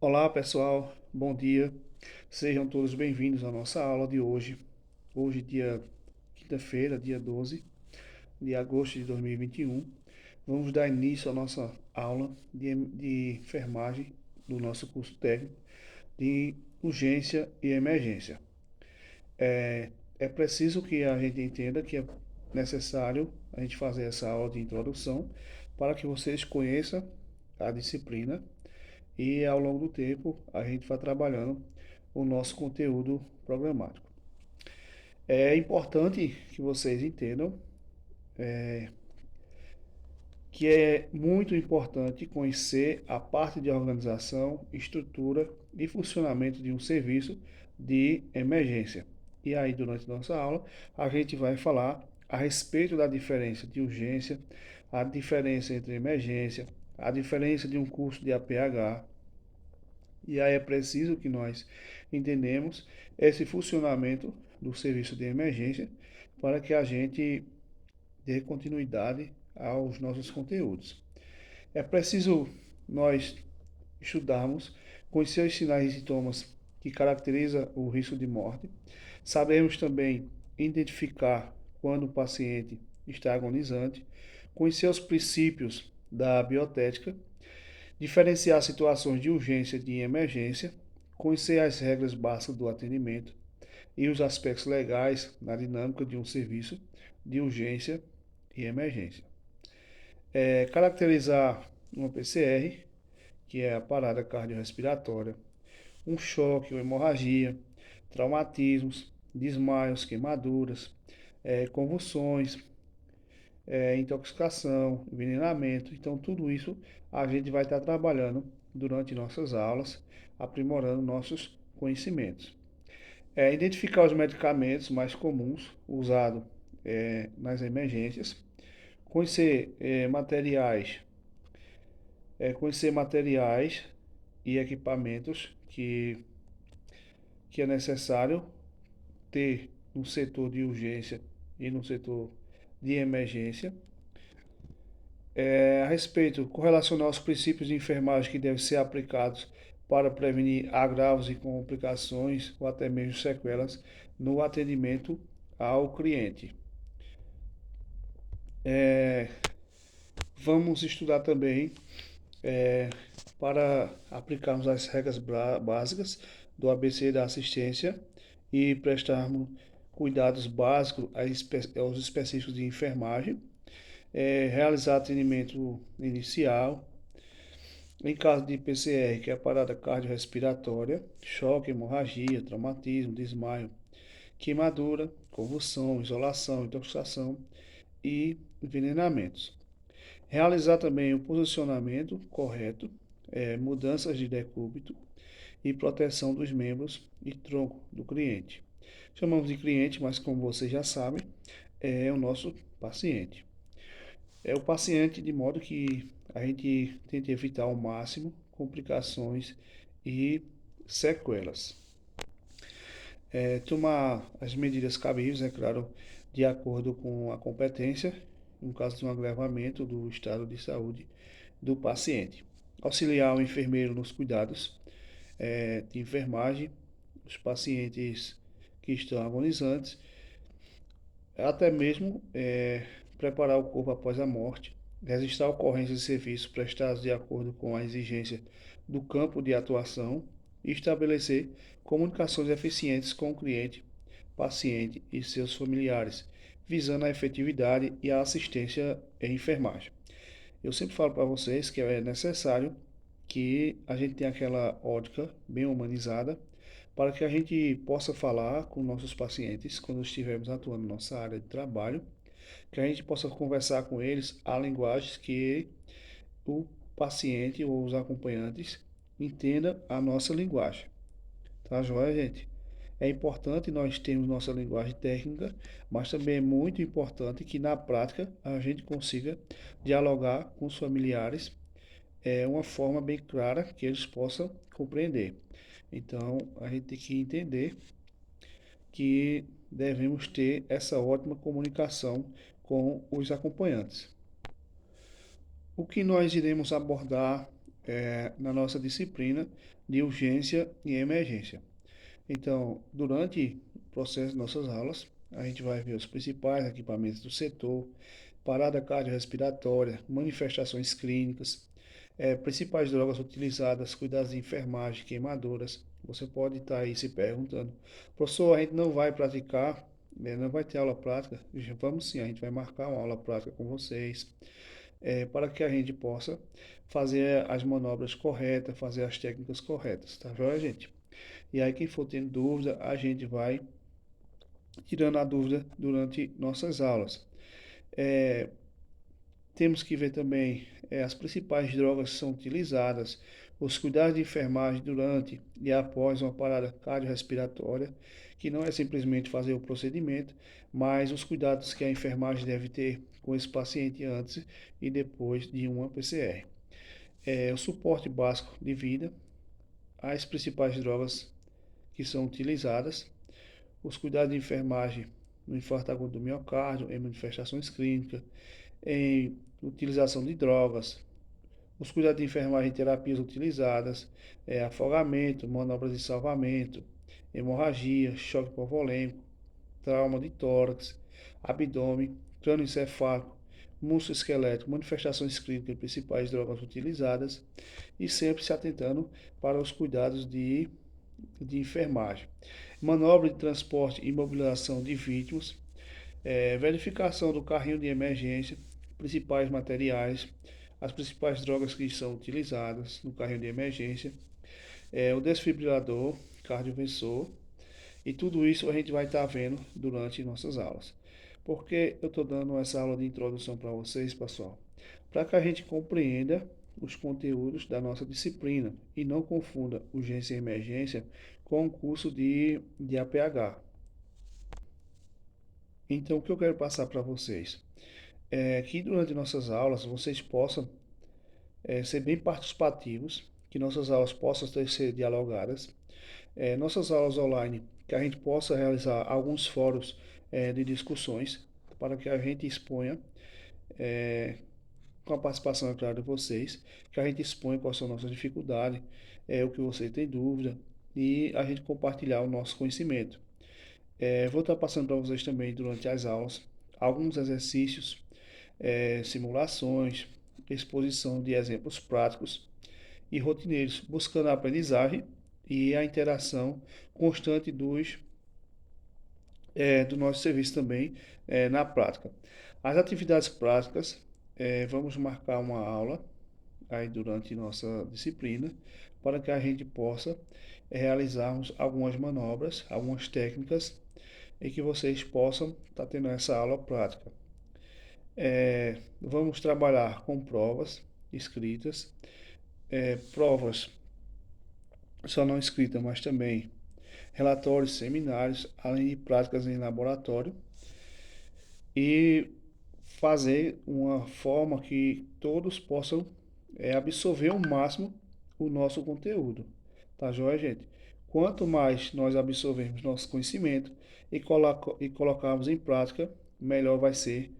Olá pessoal, bom dia. Sejam todos bem-vindos à nossa aula de hoje. Hoje, dia quinta-feira, dia 12 de agosto de 2021. Vamos dar início à nossa aula de enfermagem do nosso curso técnico de urgência e emergência. É preciso que a gente entenda que é necessário a gente fazer essa aula de introdução para que vocês conheçam a disciplina e ao longo do tempo a gente vai trabalhando o nosso conteúdo programático. É importante que vocês entendam que é muito importante conhecer a parte de organização, estrutura e funcionamento de um serviço de emergência. E aí, durante nossa aula, a gente vai falar a respeito da diferença de urgência, a diferença entre emergência, a diferença de um curso de APH. E aí é preciso que nós entendemos esse funcionamento do serviço de emergência para que a gente dê continuidade aos nossos conteúdos. É preciso nós estudarmos, conhecer os sinais e sintomas que caracterizam o risco de morte. Sabemos também identificar quando o paciente está agonizante, conhecer os princípios da biotética, diferenciar situações de urgência e de emergência, conhecer as regras básicas do atendimento e os aspectos legais na dinâmica de um serviço de urgência e emergência. Caracterizar uma PCR, que é a parada cardiorrespiratória, um choque ou hemorragia, traumatismos, desmaios, queimaduras, convulsões, intoxicação, envenenamento. Então, tudo isso a gente vai estar trabalhando durante nossas aulas, aprimorando nossos conhecimentos. Identificar os medicamentos mais comuns usados nas emergências, conhecer materiais e equipamentos que é necessário ter no setor de urgência e no setor de emergência. A respeito, correlacionar os princípios de enfermagem que devem ser aplicados para prevenir agravos e complicações ou até mesmo sequelas no atendimento ao cliente. Vamos estudar também é, para aplicarmos as regras básicas do ABC da assistência e prestarmos cuidados básicos aos específicos de enfermagem, realizar atendimento inicial, em caso de PCR, que é a parada cardiorrespiratória, choque, hemorragia, traumatismo, desmaio, queimadura, convulsão, isolação, intoxicação e envenenamentos. Realizar também o posicionamento correto, mudanças de decúbito e proteção dos membros e tronco do cliente. Chamamos de cliente, mas como vocês já sabem, é o nosso paciente. É o paciente de modo que a gente tenta evitar ao máximo complicações e sequelas. Tomar as medidas cabíveis, é claro, de acordo com a competência, no caso de um agravamento do estado de saúde do paciente. Auxiliar o enfermeiro nos cuidados de enfermagem, os pacientes que estão agonizantes, até mesmo preparar o corpo após a morte, registrar ocorrências de serviços prestados de acordo com a exigência do campo de atuação e estabelecer comunicações eficientes com o cliente, paciente e seus familiares, visando a efetividade e a assistência em enfermagem. Eu sempre falo para vocês que é necessário que a gente tenha aquela ótica bem humanizada para que a gente possa falar com nossos pacientes quando estivermos atuando na nossa área de trabalho, que a gente possa conversar com eles a linguagem que o paciente ou os acompanhantes entenda a nossa linguagem. Tá joia, gente? É importante nós termos nossa linguagem técnica, mas também é muito importante que na prática a gente consiga dialogar com os familiares uma forma bem clara que eles possam compreender. Então a gente tem que entender que devemos ter essa ótima comunicação com os acompanhantes. O que nós iremos abordar na nossa disciplina de urgência e emergência. Então, durante o processo de nossas aulas, a gente vai ver os principais equipamentos do setor, parada cardiorrespiratória, manifestações clínicas, principais drogas utilizadas, cuidados de enfermagem, queimaduras. Você pode estar aí se perguntando, professor, a gente não vai praticar, não vai ter aula prática? Vamos sim, a gente vai marcar uma aula prática com vocês, para que a gente possa fazer as manobras corretas, fazer as técnicas corretas, tá joia, gente? E aí, quem for tendo dúvida, a gente vai tirando a dúvida durante nossas aulas. É, Temos que ver também as principais drogas que são utilizadas, os cuidados de enfermagem durante e após uma parada cardiorrespiratória, que não é simplesmente fazer o procedimento, mas os cuidados que a enfermagem deve ter com esse paciente antes e depois de uma PCR. O suporte básico de vida, as principais drogas que são utilizadas, os cuidados de enfermagem no infarto agudo do miocárdio, em manifestações clínicas, em utilização de drogas, os cuidados de enfermagem e terapias utilizadas, afogamento, manobras de salvamento, hemorragia, choque hipovolêmico, trauma de tórax, abdômen, crânio encefálico, músculo esquelético, manifestações clínicas e principais drogas utilizadas, e sempre se atentando para os cuidados de enfermagem. Manobra de transporte e imobilização de vítimas, verificação do carrinho de emergência, principais materiais, as principais drogas que são utilizadas no carrinho de emergência, o desfibrilador, cardiovensor, e tudo isso a gente vai estar vendo durante nossas aulas. Por que eu estou dando essa aula de introdução para vocês, pessoal? Para que a gente compreenda os conteúdos da nossa disciplina e não confunda urgência e emergência com o curso de APH. Então, o que eu quero passar para vocês é que durante nossas aulas vocês possam ser bem participativos, que nossas aulas possam ser dialogadas, nossas aulas online, que a gente possa realizar alguns fóruns de discussões para que a gente exponha, com a participação, é claro, de vocês, que a gente exponha quais são nossas dificuldades, o que você tem dúvida, e a gente compartilhar o nosso conhecimento. Vou estar passando para vocês também, durante as aulas, alguns exercícios, simulações, exposição de exemplos práticos e rotineiros, buscando a aprendizagem e a interação constante do nosso serviço também na prática. As atividades práticas, vamos marcar uma aula aí durante nossa disciplina para que a gente possa realizarmos algumas manobras, algumas técnicas e que vocês possam estar tendo essa aula prática. Vamos trabalhar com provas escritas, provas só não escritas, mas também relatórios, seminários, além de práticas em laboratório, e fazer uma forma que todos possam absorver ao máximo o nosso conteúdo. Tá joia, gente? Quanto mais nós absorvermos nosso conhecimento e colocarmos em prática, melhor vai ser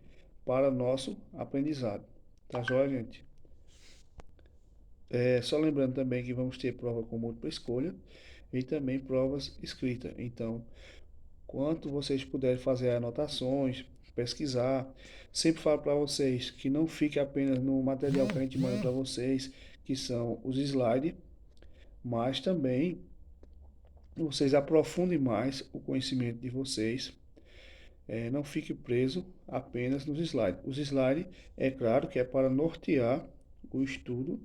para nosso aprendizado. Tá joia, gente? Só lembrando também que vamos ter prova com múltipla escolha e também provas escritas. Então, quanto vocês puderem fazer anotações, pesquisar, sempre falo para vocês que não fique apenas no material que a gente manda para vocês, que são os slides, mas também vocês aprofundem mais o conhecimento de vocês. Não fique preso apenas nos slides. Os slides, é claro que é para nortear o estudo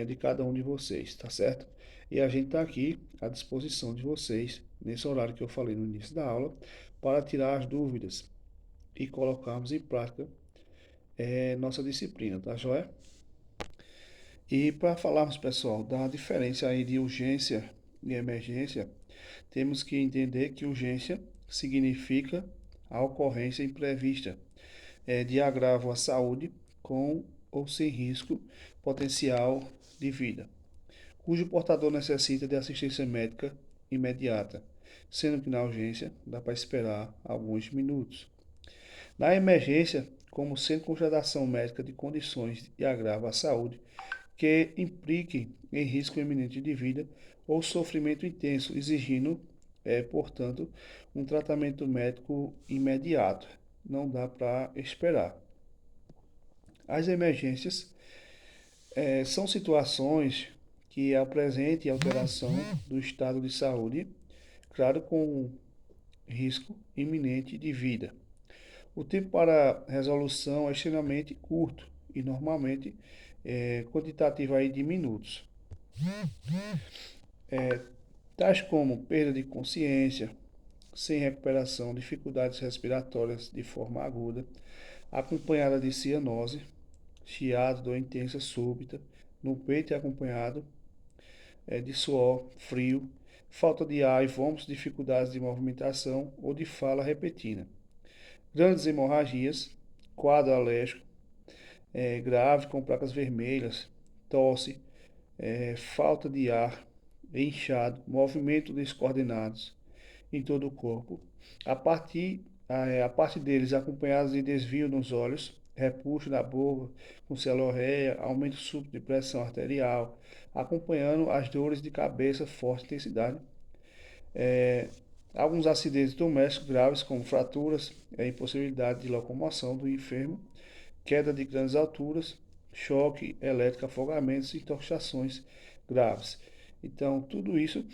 de cada um de vocês, tá certo? E a gente está aqui à disposição de vocês, nesse horário que eu falei no início da aula, para tirar as dúvidas e colocarmos em prática nossa disciplina, tá joia? E para falarmos, pessoal, da diferença aí de urgência e emergência, temos que entender que urgência significa a ocorrência imprevista de agravo à saúde com ou sem risco potencial de vida, cujo portador necessita de assistência médica imediata, sendo que na urgência dá para esperar alguns minutos. Na emergência, como sem constatação médica de condições de agravo à saúde, que impliquem em risco iminente de vida ou sofrimento intenso, exigindo, portanto, um tratamento médico imediato. Não dá para esperar. As emergências são situações que apresentem alteração do estado de saúde, claro, com risco iminente de vida. O tempo para resolução é extremamente curto e normalmente quantitativo aí de minutos, tais como perda de consciência, sem recuperação, dificuldades respiratórias de forma aguda, acompanhada de cianose, chiado, dor intensa súbita, no peito e acompanhado de suor, frio, falta de ar e vômitos, dificuldades de movimentação ou de fala repetida. Grandes hemorragias, quadro alérgico grave com placas vermelhas, tosse, falta de ar, inchado, movimentos descoordenados em todo o corpo. A parte deles acompanhados de desvio nos olhos, repuxo na boca, com celorreia, aumento súbito de pressão arterial, acompanhando as dores de cabeça, forte intensidade. Alguns acidentes domésticos graves, como fraturas, impossibilidade de locomoção do enfermo, queda de grandes alturas, choque elétrico, afogamentos e intoxicações graves. Então, tudo isso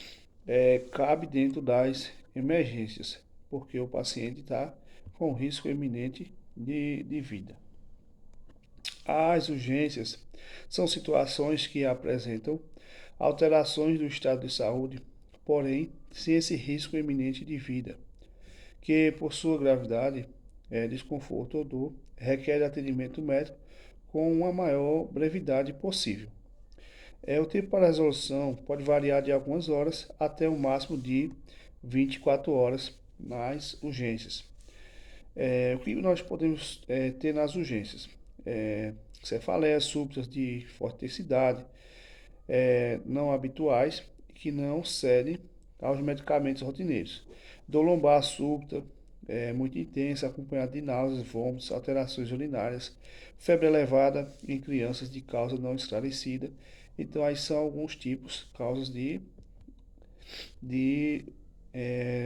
cabe dentro das emergências, porque o paciente está com risco iminente de vida. As urgências são situações que apresentam alterações do estado de saúde, porém sem esse risco iminente de vida, que por sua gravidade, desconforto ou dor, requer atendimento médico com uma maior brevidade possível. O tempo para resolução pode variar de algumas horas até o máximo de 24 horas nas urgências. O que nós podemos ter nas urgências? Cefaleias súbitas de forte intensidade, não habituais, que não cedem aos medicamentos rotineiros. Dor lombar súbita, muito intensa, acompanhada de náuseas, vômitos, alterações urinárias, febre elevada em crianças de causa não esclarecida. Então, aí são alguns tipos, causas de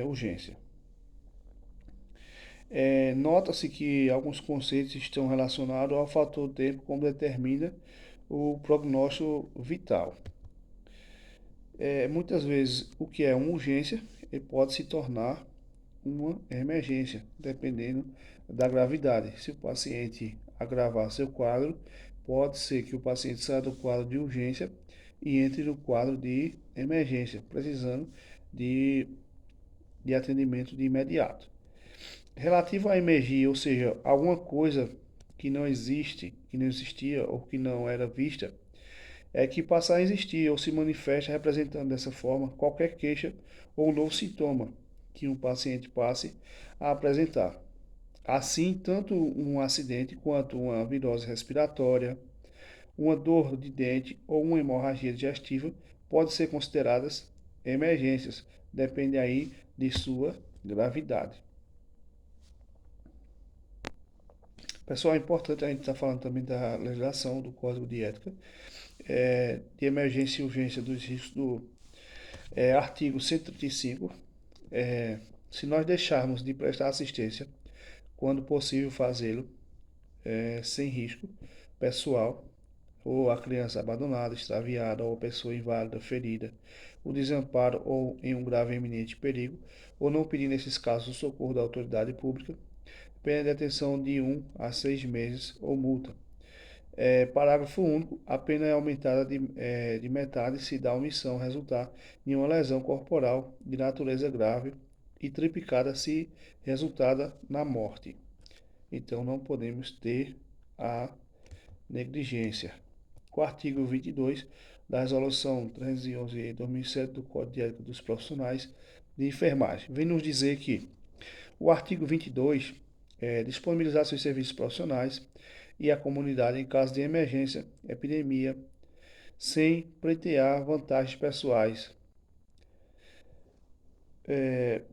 urgência. Nota-se que alguns conceitos estão relacionados ao fator tempo como determina o prognóstico vital. Muitas vezes o que é uma urgência pode se tornar uma emergência, dependendo da gravidade. Se o paciente agravar seu quadro, pode ser que o paciente saia do quadro de urgência e entre no quadro de emergência, precisando de atendimento de imediato. Relativo à emergência, ou seja, alguma coisa que não existe, que não existia ou que não era vista, que passar a existir ou se manifesta representando dessa forma qualquer queixa ou novo sintoma que um paciente passe a apresentar. Assim, tanto um acidente quanto uma virose respiratória, uma dor de dente ou uma hemorragia digestiva podem ser consideradas emergências, depende aí de sua gravidade. Pessoal, é importante a gente estar falando também da legislação do Código de Ética, de emergência e urgência dos riscos do artigo 135. Se nós deixarmos de prestar assistência, quando possível fazê-lo, sem risco pessoal, ou a criança abandonada, extraviada, ou a pessoa inválida, ferida, o desamparo ou em um grave e iminente perigo, ou não pedir nesses casos o socorro da autoridade pública, pena de detenção de 1 a 6 meses ou multa. Parágrafo único. A pena é aumentada de metade se da omissão resultar em uma lesão corporal de natureza grave e triplicada se resultada na morte. Então não podemos ter a negligência. Com o artigo 22 da Resolução 311 de 2007 do Código de Ética dos Profissionais de Enfermagem, vem nos dizer que o artigo 22 disponibilizar seus serviços profissionais e a comunidade em caso de emergência, epidemia, sem pleitear vantagens pessoais.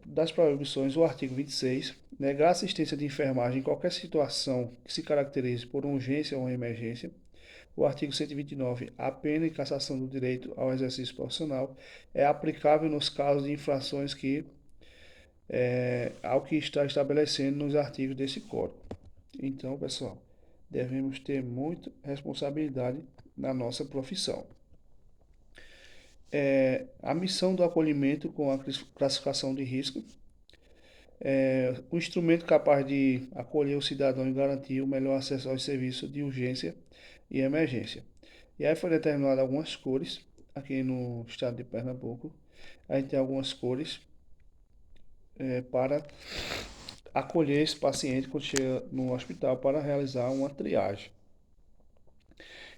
Das proibições, o artigo 26, negar assistência de enfermagem em qualquer situação que se caracterize por urgência ou emergência, O artigo 129, a pena e cassação do direito ao exercício profissional é aplicável nos casos de infrações ao que está estabelecendo nos artigos desse Código. Então, pessoal, devemos ter muita responsabilidade na nossa profissão. A missão do acolhimento com a classificação de risco é um instrumento capaz de acolher o cidadão e garantir o melhor acesso aos serviços de urgência e emergência. E aí foi determinado algumas cores, aqui no estado de Pernambuco, a gente tem algumas cores para acolher esse paciente quando chega no hospital para realizar uma triagem.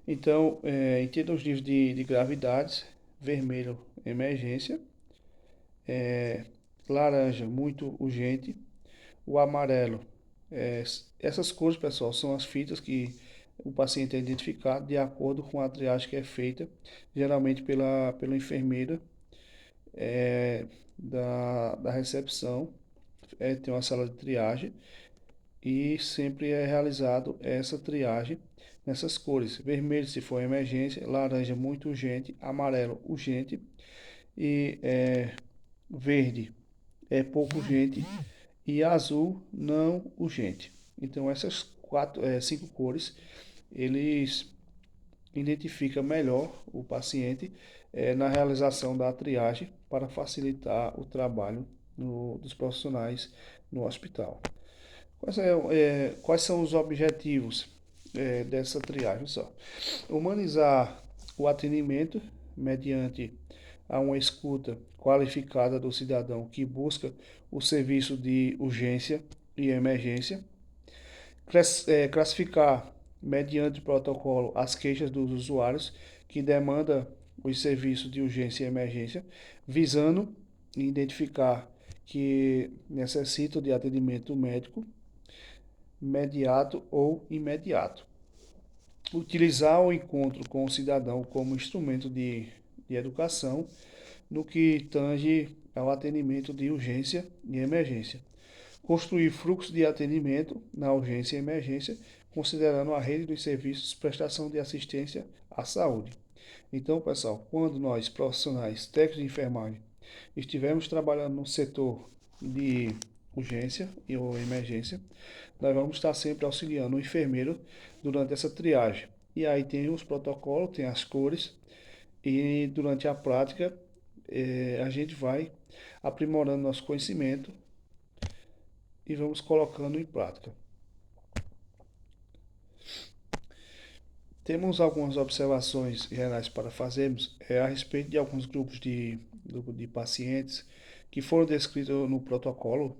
Então, entenda os níveis de gravidade: vermelho, emergência, laranja, muito urgente, o amarelo. Essas cores, pessoal, são as fitas que o paciente é identificado de acordo com a triagem que é feita, geralmente pela enfermeira da recepção. Tem uma sala de triagem e sempre é realizado essa triagem nessas cores: vermelho se for emergência, laranja muito urgente, amarelo urgente e verde é pouco urgente e azul não urgente. Então essas cinco cores eles identificam melhor o paciente na realização da triagem para facilitar o trabalho dos profissionais no hospital. Quais são os objetivos dessa triagem? Só humanizar o atendimento mediante uma escuta qualificada do cidadão que busca o serviço de urgência e emergência, classificar mediante protocolo as queixas dos usuários que demandam os serviços de urgência e emergência, visando identificar que necessitam de atendimento médico imediato ou imediato. Utilizar o encontro com o cidadão como instrumento de educação no que tange ao atendimento de urgência e emergência. Construir fluxo de atendimento na urgência e emergência, considerando a rede dos serviços de prestação de assistência à saúde. Então, pessoal, quando nós, profissionais, técnicos de enfermagem, estivermos trabalhando no setor de urgência ou emergência, nós vamos estar sempre auxiliando o enfermeiro durante essa triagem. E aí tem os protocolos, tem as cores, e durante a prática a gente vai aprimorando nosso conhecimento e vamos colocando em prática. Temos algumas observações gerais para fazermos a respeito de alguns grupos de pacientes que foram descritos no protocolo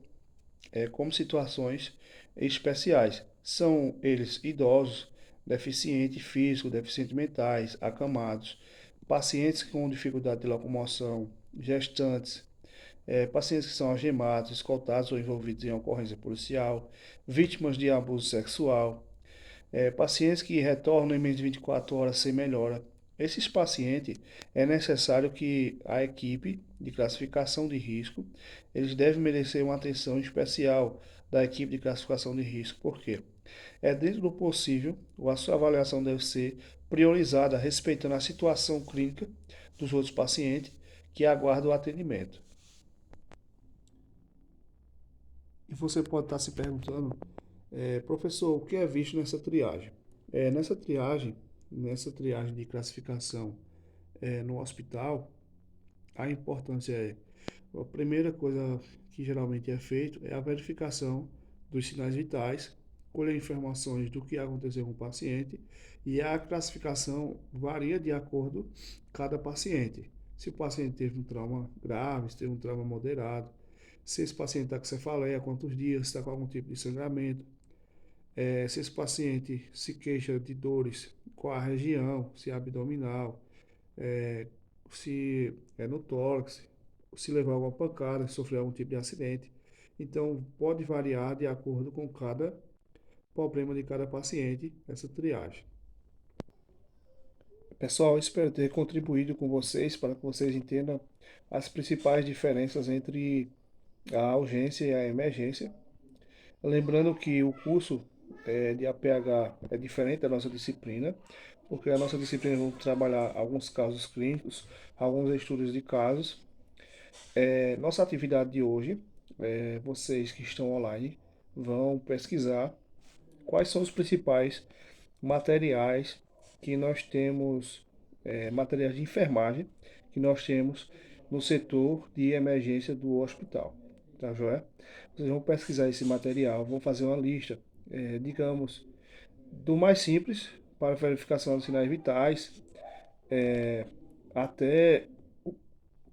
como situações especiais. São eles idosos, deficientes físicos, deficientes mentais, acamados, pacientes com dificuldade de locomoção, gestantes, pacientes que são algemados, escoltados ou envolvidos em ocorrência policial, vítimas de abuso sexual, pacientes que retornam em menos de 24 horas sem melhora. Esses pacientes é necessário que a equipe de classificação de risco, eles devem merecer uma atenção especial da equipe de classificação de risco. Por quê? Dentro do possível, a sua avaliação deve ser priorizada, respeitando a situação clínica dos outros pacientes que aguardam o atendimento. E você pode estar se perguntando, professor, o que é visto nessa triagem? Nessa triagem de classificação no hospital, a importância a primeira coisa que geralmente é feito é a verificação dos sinais vitais, colher informações do que aconteceu com o paciente, e a classificação varia de acordo com cada paciente. Se o paciente teve um trauma grave, se teve um trauma moderado, se esse paciente está com cefaleia, quantos dias, se está com algum tipo de sangramento, se esse paciente se queixa de dores, qual a região, se é abdominal, é, se é no tórax, se levou alguma pancada, se sofreu algum tipo de acidente. Então, pode variar de acordo com cada problema de cada paciente, essa triagem. Pessoal, espero ter contribuído com vocês para que vocês entendam as principais diferenças entre a urgência e a emergência. Lembrando que o curso de APH é diferente da nossa disciplina, porque a nossa disciplina vamos trabalhar alguns casos clínicos, alguns estudos de casos. Nossa atividade de hoje, vocês que estão online vão pesquisar quais são os principais materiais que nós temos, materiais de enfermagem que nós temos no setor de emergência do hospital, tá joia? Vocês vão pesquisar esse material, vão fazer uma lista, digamos, do mais simples para verificação dos sinais vitais, até o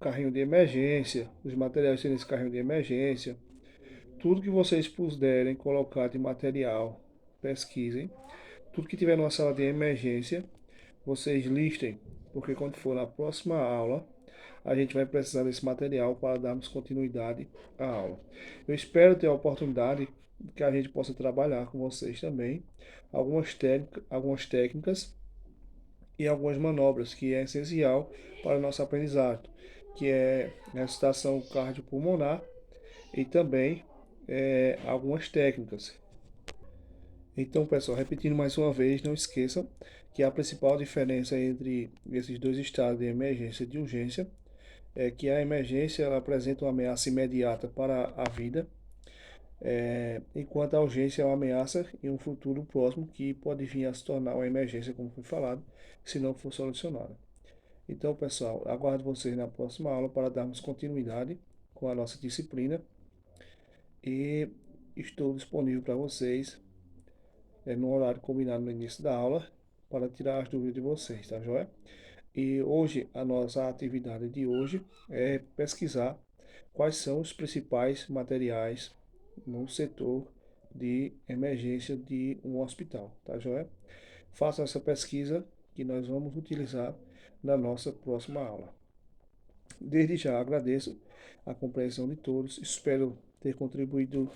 carrinho de emergência, os materiais que tem nesse carrinho de emergência, tudo que vocês puderem colocar de material, pesquisem. Tudo que tiver numa sala de emergência, vocês listem, porque quando for na próxima aula, a gente vai precisar desse material para darmos continuidade à aula. Eu espero ter a oportunidade que a gente possa trabalhar com vocês também algumas técnicas e algumas manobras que é essencial para o nosso aprendizado, que é ressuscitação cardiopulmonar e também algumas técnicas. Então, pessoal, repetindo mais uma vez, não esqueçam que a principal diferença entre esses dois estados de emergência e de urgência é que a emergência ela apresenta uma ameaça imediata para a vida, enquanto a urgência é uma ameaça em um futuro próximo que pode vir a se tornar uma emergência, como foi falado, se não for solucionada. Então, pessoal, aguardo vocês na próxima aula para darmos continuidade com a nossa disciplina e estou disponível para vocês no horário combinado no início da aula para tirar as dúvidas de vocês, tá joia? E hoje, a nossa atividade de hoje é pesquisar quais são os principais materiais no setor de emergência de um hospital, tá joia? Faça essa pesquisa que nós vamos utilizar na nossa próxima aula. Desde já agradeço a compreensão de todos, espero ter contribuído,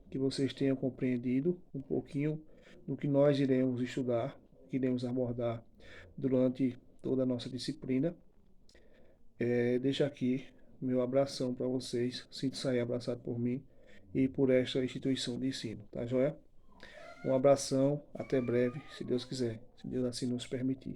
que vocês tenham compreendido um pouquinho do que nós iremos estudar, que iremos abordar durante toda a nossa disciplina. Deixo aqui meu abração para vocês, sinto-se aí abraçado por mim e por esta instituição de ensino, tá joia? Um abração, até breve, se Deus quiser, se Deus assim nos permitir.